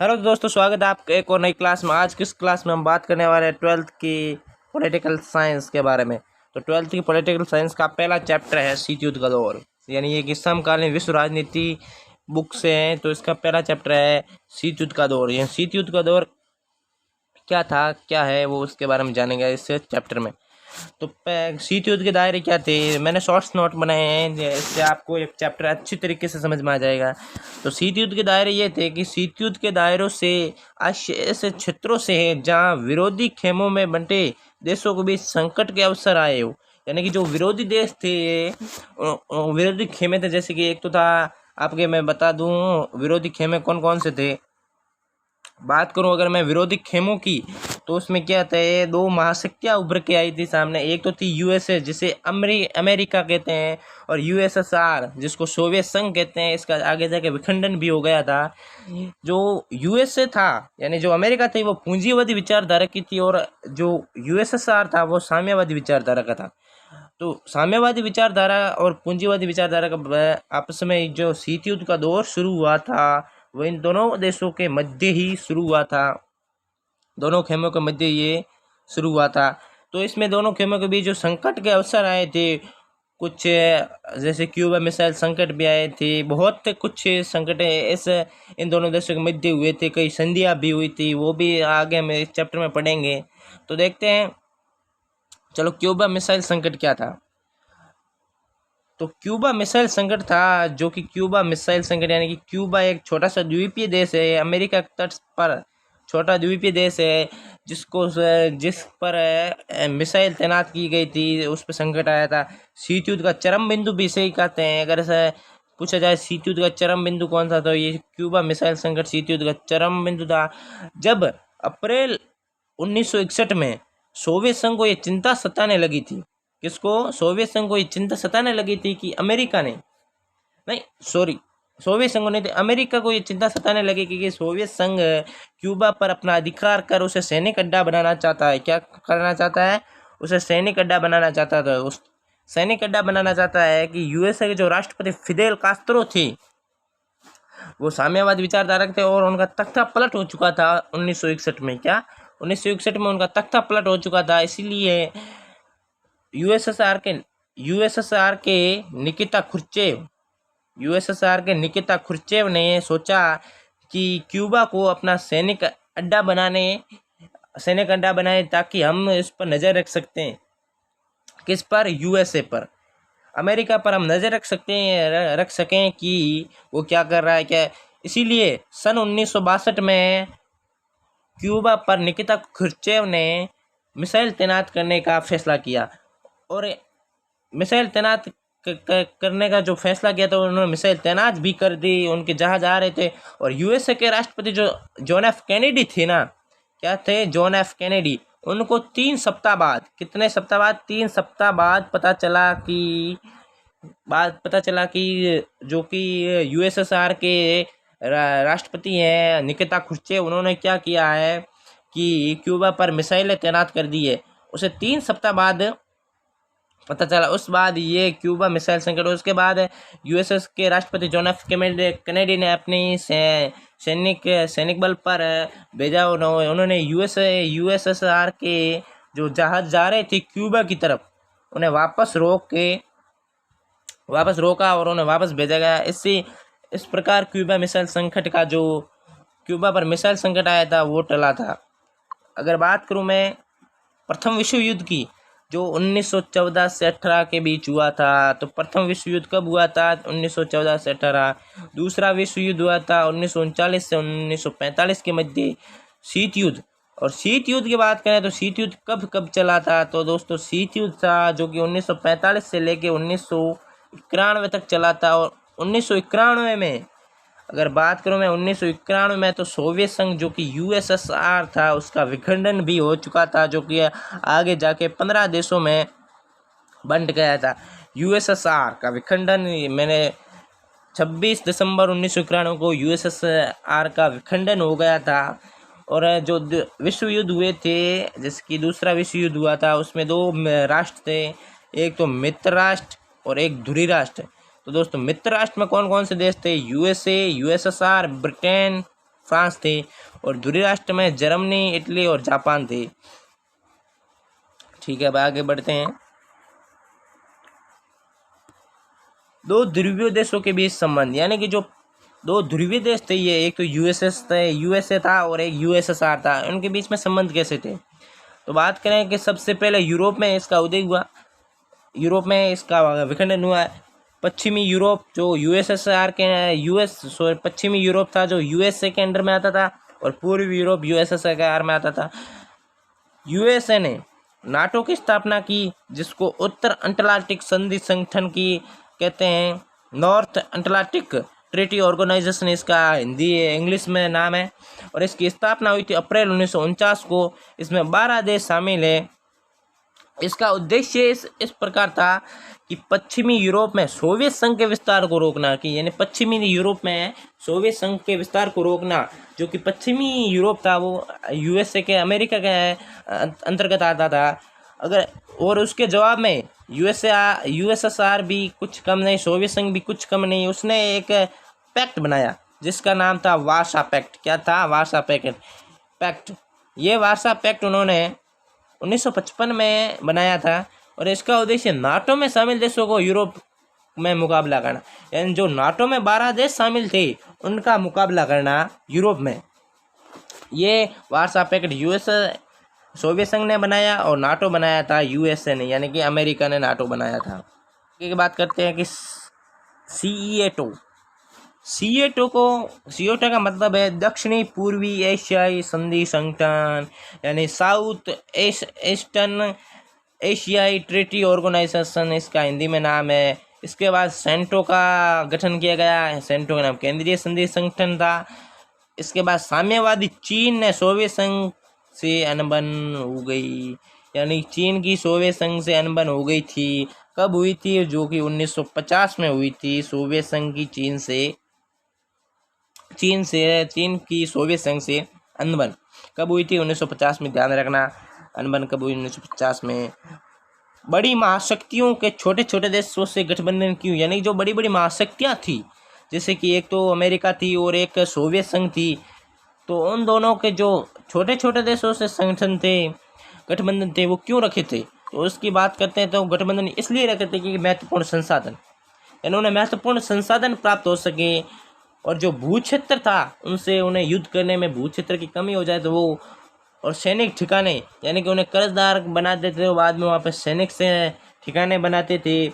Hello दोस्तों, स्वागत है आपका एक और नई क्लास में। आज किस क्लास में हम बात करने वाले हैं ट्वेल्थ की पॉलिटिकल साइंस के बारे में। तो ट्वेल्थ की पॉलिटिकल साइंस का पहला चैप्टर है शीत युद्ध का दौर, यानी ये कि समकालीन विश्व राजनीति बुक से है। तो इसका पहला चैप्टर है शीत युद्ध का दौर। यह शीत युद्ध का दौर क्या था, क्या है, वो उसके बारे में जानेंगे इस चैप्टर में। तो शीत युद्ध के दायरे क्या थे, मैंने शॉर्ट्स नोट बनाए हैं, इससे आपको एक चैप्टर अच्छी तरीके से समझ में आ जाएगा। तो शीत युद्ध के दायरे ये थे कि शीत युद्ध के दायरों से ऐसे क्षेत्रों से है जहाँ विरोधी खेमों में बंटे देशों के बीच संकट के अवसर आए हो। यानी कि जो विरोधी देश थे, विरोधी खेमे थे, जैसे कि एक तो था आपके, मैं बता दूं विरोधी खेमे कौन कौन से थे। बात करूं अगर मैं विरोधी खेमों की, तो उसमें क्या था, ये दो महाशक्तियां उभर के आई थी सामने। एक तो थी यूएसए, जिसे अमेरिका कहते हैं, और यूएसएसआर, जिसको सोवियत संघ कहते हैं। इसका आगे जाके विखंडन भी हो गया था। जो यूएसए था, यानी जो अमेरिका थी, वो पूंजीवादी विचारधारा की थी, और जो यूएसएसआर था वो साम्यवादी विचारधारा का था। तो साम्यवादी विचारधारा और पूंजीवादी विचारधारा का आपस में जो शीत युद्ध का दौर शुरू हुआ था, वो इन दोनों देशों के मध्य ही शुरू हुआ था। दोनों खेमों के मध्य ये शुरू हुआ था। तो इसमें दोनों खेमों के बीच जो संकट के अवसर आए थे, कुछ जैसे क्यूबा मिसाइल संकट भी आए थे, बहुत कुछ संकट ऐसे इन दोनों देशों के मध्य हुए थे। कई संधियां भी हुई थी, वो भी आगे हम इस चैप्टर में पढ़ेंगे। तो देखते हैं, चलो क्यूबा मिसाइल संकट क्या था। तो क्यूबा मिसाइल संकट था, जो कि क्यूबा मिसाइल संकट यानी कि क्यूबा एक छोटा सा द्वीपीय देश है, अमेरिका के तट पर छोटा द्वीपीय देश है, जिस पर मिसाइल तैनात की गई थी, उस पर संकट आया था। शीत युद्ध का चरम बिंदु भी इसे ही कहते हैं। अगर ऐसा पूछा जाए शीत युद्ध का चरम बिंदु कौन सा, तो ये क्यूबा मिसाइल संकट शीत युद्ध का चरम बिंदु था। जब अप्रैल 1961 में सोवियत संघ को ये चिंता सताने लगी थी। किसको? सोवियत संघ को ये चिंता सताने लगी थी कि अमेरिका ने, नहीं सॉरी, सोवियत संघ नहीं थे, अमेरिका को ये चिंता सताने लगी कि सोवियत संघ क्यूबा पर अपना अधिकार कर उसे सैनिक अड्डा बनाना चाहता है। क्या करना चाहता है? उसे सैनिक अड्डा बनाना चाहता था। उस सैनिक अड्डा बनाना चाहता है कि यूएसए के जो राष्ट्रपति फिदेल कास्त्रो थे, वो साम्यवादी विचारधारक थे, और उनका तख्ता पलट हो चुका था 1961 में। क्या? 1961 में उनका तख्ता पलट हो चुका था। इसीलिए यूएसएसआर के निकिता खुर्चेव यूएसएसआर के निकिता खुर्चेव ने सोचा कि क्यूबा को अपना सैनिक अड्डा बनाए, ताकि हम इस पर नज़र रख सकते हैं। किस पर? यूएसए पर, अमेरिका पर हम नज़र रख सकें कि वो क्या कर रहा है, क्या। इसीलिए सन 1962 में क्यूबा पर निकिता खुर्चेव ने मिसाइल तैनात करने का फैसला किया। और मिसाइल तैनात करने का जो फैसला किया था, उन्होंने मिसाइल तैनात भी कर दी। उनके जहाज आ रहे थे, और यूएसए के राष्ट्रपति जो जॉन एफ कैनेडी थे ना, क्या थे? John F Kennedy. उनको 3 सप्ताह बाद, कितने सप्ताह बाद? 3 सप्ताह बाद पता चला कि जो कि यूएसएसआर के राष्ट्रपति हैं निकिता खुर्चेव, उन्होंने क्या किया है कि क्यूबा पर मिसाइलें तैनात कर दी है। उसे 3 सप्ताह बाद पता चला। उस बाद ये क्यूबा मिसाइल संकट, उसके बाद यूएसएस के राष्ट्रपति जॉन एफ कैनेडी ने अपनी सैनिक बल पर भेजा। उन्होंने यूएसएसआर के जो जहाज जा रहे थे क्यूबा की तरफ, उन्हें वापस रोका और उन्हें वापस भेजा गया। इस प्रकार क्यूबा मिसाइल संकट का, जो क्यूबा पर मिसाइल संकट आया था, वो टला था। अगर बात करूं मैं प्रथम विश्व युद्ध की, जो 1914 से 18 के बीच हुआ था, तो प्रथम विश्व युद्ध कब हुआ था? 1914 से 18। दूसरा विश्व युद्ध हुआ था 1939 से 1945 के मध्य, शीत युद्ध। और शीत युद्ध की बात करें तो शीत युद्ध कब कब चला था, तो दोस्तों शीत युद्ध था जो कि 1945 से लेके 1991 तक चला था। और 1991 में, अगर बात करूं मैं 1991 में, तो सोवियत संघ जो कि यूएसएसआर था, उसका विखंडन भी हो चुका था, जो कि आगे जाके 15 देशों में बंट गया था। यूएसएसआर का विखंडन, मैंने 26 दिसंबर 1991 को यूएसएसआर का विखंडन हो गया था। और जो विश्व युद्ध हुए थे, जैसे कि दूसरा विश्व युद्ध हुआ था, उसमें 2 राष्ट्र थे, एक तो मित्र राष्ट्र और एक धुरी राष्ट्र। तो दोस्तों मित्र राष्ट्र में कौन कौन से देश थे? यूएसए, यूएसएसआर, ब्रिटेन, फ्रांस थे, और ध्रुवीय राष्ट्र में जर्मनी, इटली और जापान थे। ठीक है, अब आगे बढ़ते हैं। दो ध्रुवीय देशों के बीच संबंध, यानी कि जो दो ध्रुवीय देश थे, ये एक तो यूएसए था और एक यूएसएसआर था, उनके बीच में संबंध कैसे थे। तो बात करें कि सबसे पहले यूरोप में इसका उदय हुआ, यूरोप में इसका विखंडन हुआ है। पश्चिमी यूरोप जो यूएसएसआर के पश्चिमी यूरोप था जो यूएसए के अंडर में आता था, और पूर्वी यूरोप यूएसएसआर में आता था। यूएसए ने नाटो की स्थापना की, जिसको उत्तर अटलांटिक संधि संगठन की कहते हैं, नॉर्थ अटलांटिक ट्रीटी ऑर्गेनाइजेशन इसका हिंदी इंग्लिश में नाम है, और इसकी स्थापना हुई थी अप्रैल 1949 को। इसमें 12 देश शामिल है। इसका उद्देश्य इस प्रकार था कि पश्चिमी यूरोप में सोवियत संघ के विस्तार को रोकना, कि यानी पश्चिमी यूरोप में सोवियत संघ के विस्तार को रोकना, जो कि पश्चिमी यूरोप था वो यूएसए के, अमेरिका के अंतर्गत आता था। अगर और उसके जवाब में यूएसएसआर भी कुछ कम नहीं, सोवियत संघ भी कुछ कम नहीं, उसने एक पैक्ट बनाया जिसका नाम था वार्सा पैक्ट। क्या था? Warsaw pact. ये वार्सा पैक्ट उन्होंने 1955 में बनाया था, और इसका उद्देश्य नाटो में शामिल देशों को यूरोप में मुकाबला करना, यानी जो नाटो में 12 देश शामिल थे उनका मुकाबला करना यूरोप में। ये वार्सा पैक्ट सोवियत संघ ने बनाया और नाटो बनाया था यूएसए ने, यानी कि अमेरिका ने नाटो बनाया था। की बात करते हैं कि सीएटो का मतलब है दक्षिणी पूर्वी एशियाई संधि संगठन, यानी साउथ ईस्टर्न एशियाई ट्रीटी ऑर्गेनाइजेशन इसका हिंदी में नाम है। इसके बाद सेंटो का गठन किया गया, सेंटो का नाम केंद्रीय संधि संगठन था। इसके बाद साम्यवादी चीन ने सोवियत संघ से अनबन हो गई, यानी चीन की सोवियत संघ से अनबन हो गई थी। कब हुई थी? जो कि 1950 में हुई थी। सोवियत संघ की चीन की सोवियत संघ से अनबन कब हुई थी? 1950 में। ध्यान रखना, अनबन कब हुई? 1950 में। बड़ी महाशक्तियों के छोटे छोटे देशों से गठबंधन क्यों, यानी जो बड़ी बड़ी महाशक्तियाँ थी, जैसे कि एक तो अमेरिका थी और एक सोवियत संघ थी, तो उन दोनों के जो छोटे छोटे देशों से संगठन थे, गठबंधन थे, वो क्यों रखे थे? तो उसकी बात करते हैं। तो गठबंधन इसलिए रखे थे कि महत्वपूर्ण संसाधन, इन्होंने महत्वपूर्ण संसाधन प्राप्त हो सके, और जो भू क्षेत्र था उनसे उन्हें युद्ध करने में भू क्षेत्र की कमी हो जाए तो वो, और सैनिक ठिकाने, यानी कि उन्हें कर्जदार बना देते थे, बाद में वहाँ पे सैनिक से ठिकाने बनाते थे।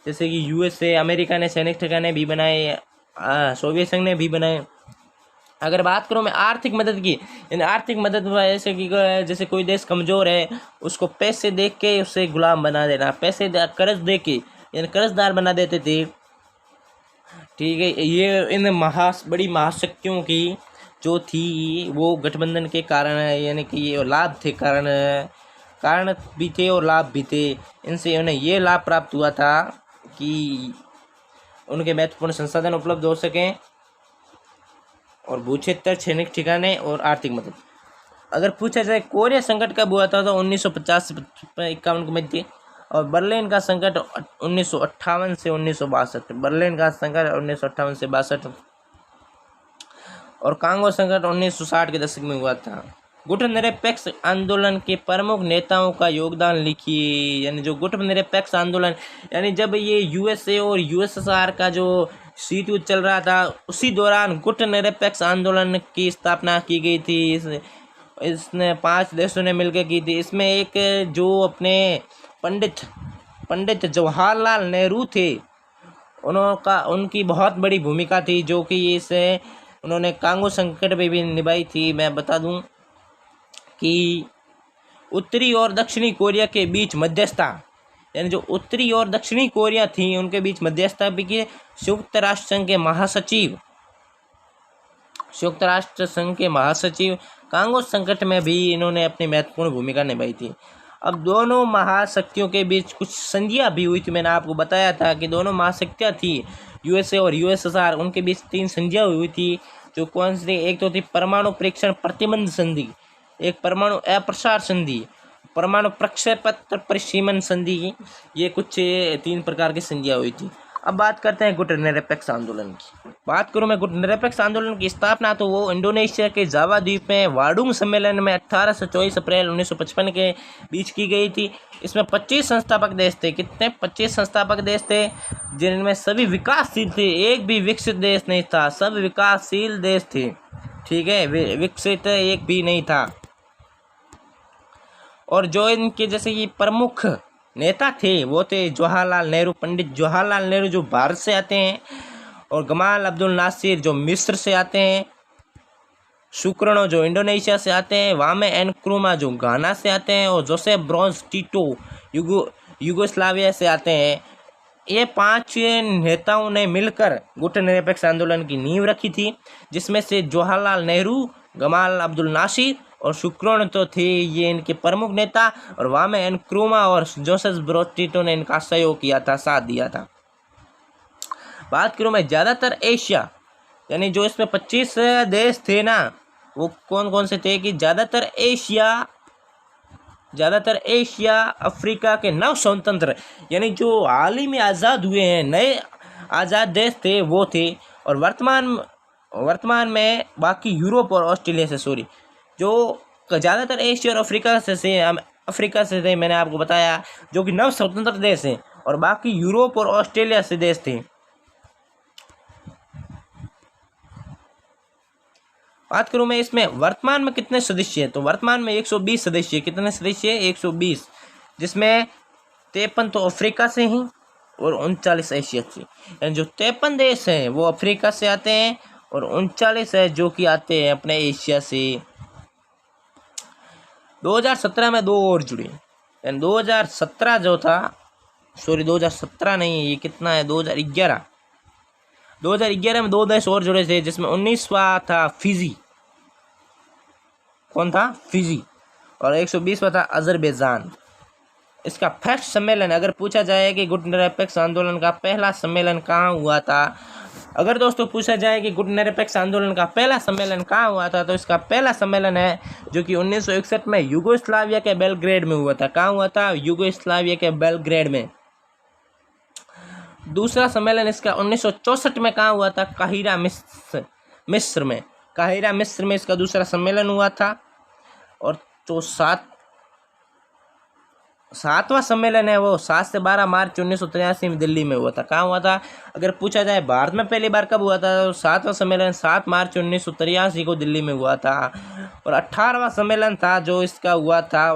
जैसे कि यूएसए, अमेरिका ने सैनिक ठिकाने भी बनाए, सोवियत संघ ने भी बनाए। अगर बात करूँ मैं आर्थिक मदद की, यानी आर्थिक मदद ऐसे कि जैसे कोई देश कमज़ोर है उसको पैसे दे के उसे गुलाम बना देना, कर्ज दे के यानी कर्जदार बना देते थे। ठीक है, ये इन बड़ी महाशक्तियों की जो थी वो गठबंधन के कारण है, यानी कि ये लाभ थे, कारण भी थे और लाभ भी थे। इनसे उन्हें ये लाभ प्राप्त हुआ था कि उनके महत्वपूर्ण संसाधन उपलब्ध हो सकें, और भू क्षेत्र, सैनिक ठिकाने और आर्थिक मदद। अगर पूछा जाए कोरिया संकट कब हुआ था, तो 1950 से 1951 के मध्य, और बर्लिन का संकट 1958 से 1962, बर्लिन का संकट 1958 से 62, और कांगो संकट 1960 के दशक में हुआ था। गुटनिरपेक्ष आंदोलन के प्रमुख नेताओं का योगदान लिखिए, यानी जो गुटनिरपेक्ष आंदोलन, यानी जब ये यूएसए और यूएसएसआर का जो शीत युद्ध चल रहा था, उसी दौरान गुटनिरपेक्ष आंदोलन की स्थापना की गई थी। इसने 5 देशों ने मिलकर की थी। इसमें एक जो अपने पंडित जवाहरलाल नेहरू थे, उनकी बहुत बड़ी भूमिका थी, जो कि इसे उन्होंने कांगो संकट में भी निभाई थी। मैं बता दूं कि उत्तरी और दक्षिणी कोरिया के बीच मध्यस्थता, यानी जो उत्तरी और दक्षिणी कोरिया थी उनके बीच मध्यस्थता भी की संयुक्त राष्ट्र संघ के महासचिव कांगो संकट में भी इन्होंने अपनी महत्वपूर्ण भूमिका निभाई थी। अब दोनों महाशक्तियों के बीच कुछ संधियां भी हुई थी। मैंने आपको बताया था कि दोनों महाशक्तियां थी यूएसए और यूएसएसआर, उनके बीच 3 संधियां हुई थी। जो कौन सी? एक तो थी परमाणु परीक्षण प्रतिबंध संधि, एक परमाणु अप्रसार संधि, परमाणु प्रक्षेपत्र परिसीमन संधि। ये कुछ 3 प्रकार की संधियां हुई थी। अब बात करते हैं गुट निरपेक्ष आंदोलन की। बात करूं मैं गुट निरपेक्ष आंदोलन की स्थापना तो वो इंडोनेशिया के जावा द्वीप में वाडुंग सम्मेलन में 18 से 24 अप्रैल 1955 के बीच की गई थी। इसमें 25 संस्थापक देश थे। कितने? 25 संस्थापक देश थे, जिनमें सभी विकासशील थे, एक भी विकसित देश नहीं था, सब विकासशील देश थे। ठीक है, विकसित एक भी नहीं था। और जो इनके जैसे ये प्रमुख नेता थे वो थे जवाहरलाल नेहरू, पंडित जवाहरलाल नेहरू जो भारत से आते हैं, और गमाल अब्दुल नासिर जो मिस्र से आते हैं, सुकर्णो जो इंडोनेशिया से आते हैं, वामे एनक्रुमा जो घाना से आते हैं, और जोसेफ ब्रोज टिटो युगोस्लाविया से आते हैं। ये 5 नेताओं ने मिलकर गुट निरपेक्ष आंदोलन की नींव रखी थी, जिसमें से जवाहरलाल नेहरू, गमाल अब्दुल नासिर और सुकर्णो तो थे ये इनके प्रमुख नेता, और वामे एनक्रुमा और जोसेफ ब्रोज टिटो ने इनका सहयोग किया था, साथ दिया था। बात करूँ मैं ज़्यादातर एशिया, यानी जो इसमें 25 देश थे ना, वो कौन कौन से थे कि ज़्यादातर एशिया अफ्रीका के नव स्वतंत्र, यानी जो हाल ही में आज़ाद हुए हैं, नए आज़ाद देश थे वो थे। और वर्तमान में बाकी यूरोप और ऑस्ट्रेलिया से जो ज़्यादातर एशिया और अफ्रीका से थे, मैंने आपको बताया, जो कि नव स्वतंत्र देश हैं, और बाकी यूरोप और ऑस्ट्रेलिया से देश थे। बात करूं मैं इसमें वर्तमान में कितने सदस्य हैं, तो वर्तमान में 120 सदस्य। कितने सदस्य? 120, जिसमें 53 तो अफ्रीका से हैं और 39 एशिया से। यानी जो 53 देश हैं वो अफ्रीका से आते हैं, और 39 है जो कि आते हैं अपने एशिया से। 2017 में 2 और जुड़े, यानी 2017 जो था, 2017 नहीं, ये कितना है, 2011 में 2 देश और जुड़े थे, जिसमें 19वां था फिजी। कौन था? फिजी। और 120वां था अजरबैजान। इसका फर्स्ट सम्मेलन, अगर पूछा जाए कि गुट निरपेक्ष आंदोलन का पहला सम्मेलन कहाँ हुआ था, अगर दोस्तों पूछा जाए कि गुट निरपेक्ष आंदोलन का पहला सम्मेलन कहाँ हुआ था, तो इसका पहला सम्मेलन है जो कि 1961 में युगोस्लाविया के बेलग्रेड में हुआ था। कहाँ हुआ था? युगोस्लाविया के बेलग्रेड में। दूसरा सम्मेलन इसका 1964 में कहाँ हुआ था? काहिरा मिस्र में। काहिरा मिस्र में इसका दूसरा सम्मेलन हुआ था। और जो सातवां सम्मेलन है वो 7 से 12 मार्च 1983 में दिल्ली में हुआ था। कहाँ हुआ था? अगर पूछा जाए भारत में पहली बार कब हुआ था, तो 7वां सम्मेलन 7 मार्च 1983 को दिल्ली में हुआ था। और 18वां सम्मेलन था जो इसका हुआ था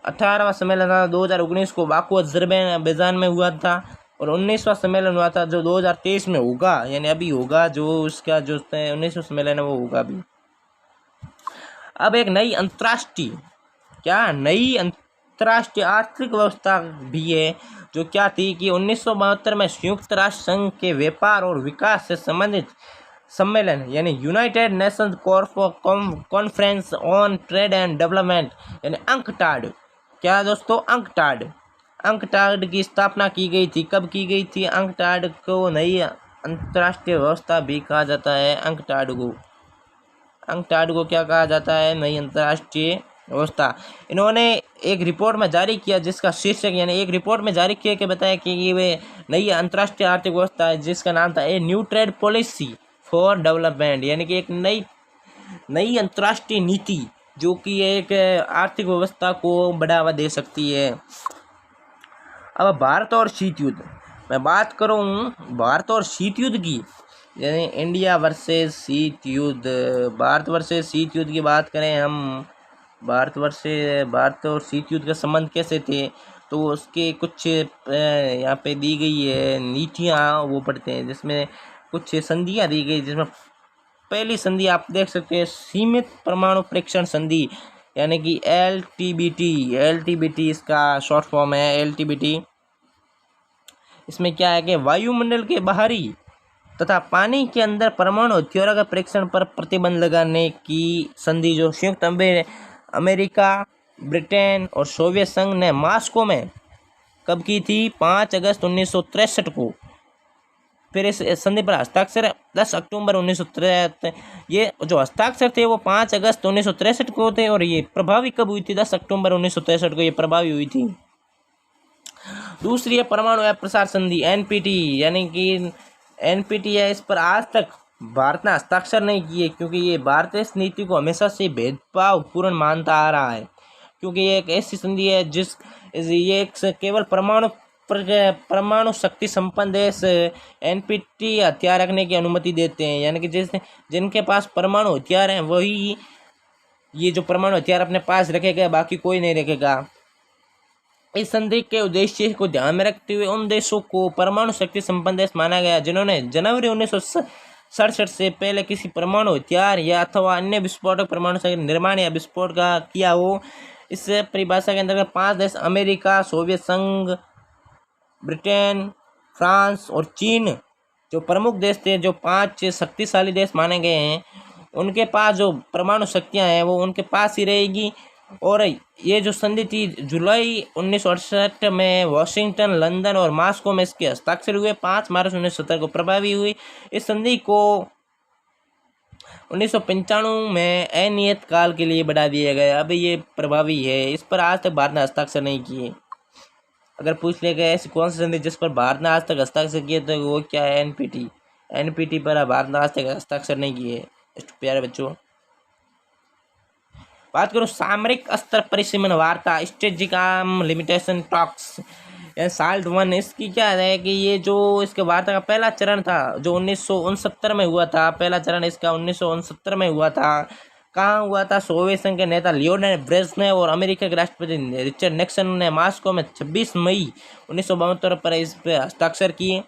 18वां सम्मेलन था 2019 को बाकू अजरबैजान में हुआ था। और 19वां सम्मेलन हुआ था जो 2023 में होगा, यानी अभी होगा, जो इसका जो 19वां सम्मेलन है वो होगा अभी। अब एक नई अंतर्राष्ट्रीय आर्थिक व्यवस्था भी है, जो क्या थी कि 1972 में संयुक्त राष्ट्र संघ के व्यापार और विकास से संबंधित सम्मेलन, यानी United Nations conference on trade and development, यानी अंकटाड। क्या दोस्तों? अंकटाड की स्थापना की गई थी। कब की गई थी? अंकटाड को नई अंतर्राष्ट्रीय व्यवस्था भी कहा जाता है। अंकटाड को क्या कहा जाता है? नई अंतर्राष्ट्रीय व्यवस्था। इन्होंने एक रिपोर्ट में जारी किया जिसका शीर्षक, यानी एक रिपोर्ट में जारी किया कि बताया कि ये वे नई अंतर्राष्ट्रीय आर्थिक व्यवस्था है, जिसका नाम था a new trade policy for development, यानी कि एक नई अंतर्राष्ट्रीय नीति जो कि एक आर्थिक व्यवस्था को बढ़ावा दे सकती है। अब भारत और शीत युद्ध, मैं बात करूं भारत और शीत युद्ध की, यानी इंडिया वर्सेस शीत युद्ध। भारत वर्सेस शीत युद्ध की बात करें हम, भारत और शीत युद्ध का संबंध कैसे थे, तो उसके कुछ यहाँ पे दी गई है नीतियाँ, वो पढ़ते हैं, जिसमें कुछ संधियाँ दी गई, जिसमें पहली संधि आप देख सकते हैं सीमित परमाणु परीक्षण संधि, यानी कि एलटीबीटी इसका शॉर्ट फॉर्म है, एलटीबीटी। इसमें क्या है कि वायुमंडल के बाहरी तथा पानी के अंदर परमाणु हथियारों के परीक्षण पर प्रतिबंध लगाने की संधि, जो संयुक्त अमेरिका, ब्रिटेन और सोवियत संघ ने मॉस्को में कब की थी? 5 अगस्त 1963 को। फिर इस संधि पर हस्ताक्षर 10 अक्टूबर 1963। ये जो हस्ताक्षर थे वो 5 अगस्त 1963 को थे, और ये प्रभावी कब हुई थी? 10 अक्टूबर 1963 को ये प्रभावी हुई थी। दूसरी है परमाणु अप्रसार संधि एनपीटी, यानी कि एनपीटी है, इस पर आज तक भारत ने हस्ताक्षर नहीं किए क्योंकि ये भारतीय इस नीति को हमेशा से भेदभावपूर्ण मानता आ रहा है, क्योंकि ये एक ऐसी संधि है ये एक केवल परमाणु शक्ति संपन्न देश एनपीटी हथियार रखने की अनुमति देते हैं, यानी कि जिनके पास परमाणु हथियार हैं वही ये जो परमाणु हथियार अपने पास रखेगा, बाकी कोई नहीं रखेगा। इस संधि के उद्देश्य को ध्यान में रखते हुए उन देशों को परमाणु शक्ति संपन्न देश माना गया जिन्होंने जनवरी 1967 से पहले किसी परमाणु हथियार या अथवा अन्य विस्फोटक परमाणु शक्ति निर्माण या विस्फोट का किया हो। इस परिभाषा के अंतर्गत 5 देश अमेरिका, सोवियत संघ, ब्रिटेन, फ्रांस और चीन जो प्रमुख देश थे, जो 5 शक्तिशाली देश माने गए हैं, उनके पास जो परमाणु शक्तियाँ हैं वो उनके पास ही रहेगी। और ये जो संधि थी जुलाई 1968 में वाशिंगटन, लंदन और मॉस्को में इसके हस्ताक्षर हुए। 5 मार्च 1970 को प्रभावी हुई। इस संधि को 1995 में अनियत काल के लिए बढ़ा दिया गया। अब ये प्रभावी है, इस पर आज तक भारत ने हस्ताक्षर नहीं किए। अगर पूछ लिया गया ऐसी कौन सी संधि जिस पर भारत ने आज तक हस्ताक्षर किए तो वो क्या है? एनपीटी पर भारत ने आज तक हस्ताक्षर नहीं किए। प्यारे बच्चों, बात करूँ सामरिक स्तर परिसीमन वार्ता strategic arm limitation talks salt 1, इसकी क्या है कि ये जो इसके वार्ता का पहला चरण था जो 1969 में हुआ था, पहला चरण इसका 1969 में हुआ था। कहाँ हुआ था? सोवियत संघ के नेता लियोनिड ब्रेजनेव और अमेरिका के राष्ट्रपति रिचर्ड निक्सन ने मॉस्को में 26 मई 1972 पर इस पर हस्ताक्षर किए।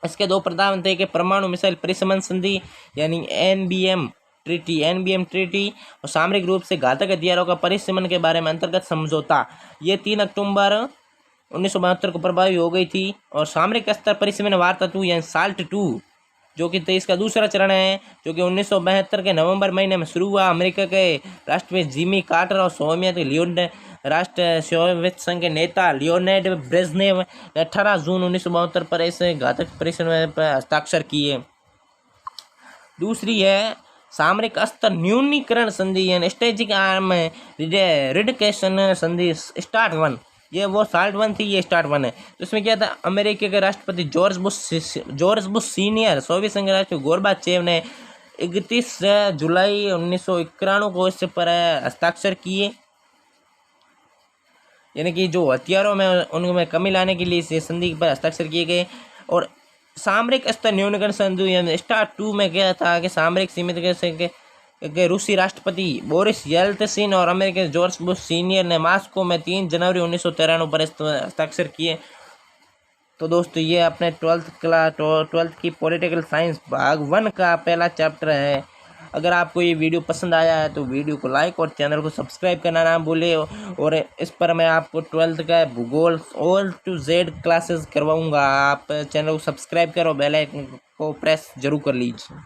इसके 2 प्रस्ताव थे कि परमाणु मिसाइल परिसीमन संधि यानी एनबीएम ट्रीटी और सामरिक रूप से घातक हथियारों का परिसीमन के बारे में अंतर्गत समझौता। ये 3 अक्टूबर 1972 को प्रभावी हो गई थी। और सामरिक स्तर परिसीमन वार्ता 2 यानी साल्ट 2 जो कि इसका दूसरा चरण है, जो कि 1972 के नवंबर महीने में शुरू हुआ। अमेरिका के राष्ट्रपति जिमी कार्टर और सोवियत संघ के नेता लियोनिड ब्रेजनेव ने 18 जून 1972 पर ऐसे घातक परिसीमन पर हस्ताक्षर किए। दूसरी है सामरिक स्तर न्यूनीकरण संधि यानी स्ट्रेटेजिक आर्म रिडक्शन संधि स्टार्ट 1। ये वो साल्ट 1 थी, ये स्टार्ट 1 है। तो इसमें क्या था? अमेरिका के राष्ट्रपति जॉर्ज बुश सीनियर, सोवियत संघ राष्ट्रपति गोर्बाचेव ने 31 जुलाई 1991 को इस पर हस्ताक्षर किए। यानी कि जो हथियारों में उनमें कमी लाने के लिए इस संधि पर हस्ताक्षर किए गए। और सामरिक स्तर न्यूनीकरण संधि यानी स्टार्ट 2 में क्या था कि सामरिक सीमित के रूसी राष्ट्रपति बोरिस येल्त्सिन और अमेरिका के जॉर्ज बुश सीनियर ने मॉस्को में 3 जनवरी 1993 पर हस्ताक्षर किए। तो दोस्तों ये अपने 12th की पॉलिटिकल साइंस भाग 1 का पहला चैप्टर है। अगर आपको ये वीडियो पसंद आया है तो वीडियो को लाइक और चैनल को सब्सक्राइब करना ना भूले। और इस पर मैं आपको 12th का भूगोल A to Z क्लासेस करवाऊंगा। आप चैनल को सब्सक्राइब करो, बेल आइकन को प्रेस जरूर कर लीजिए।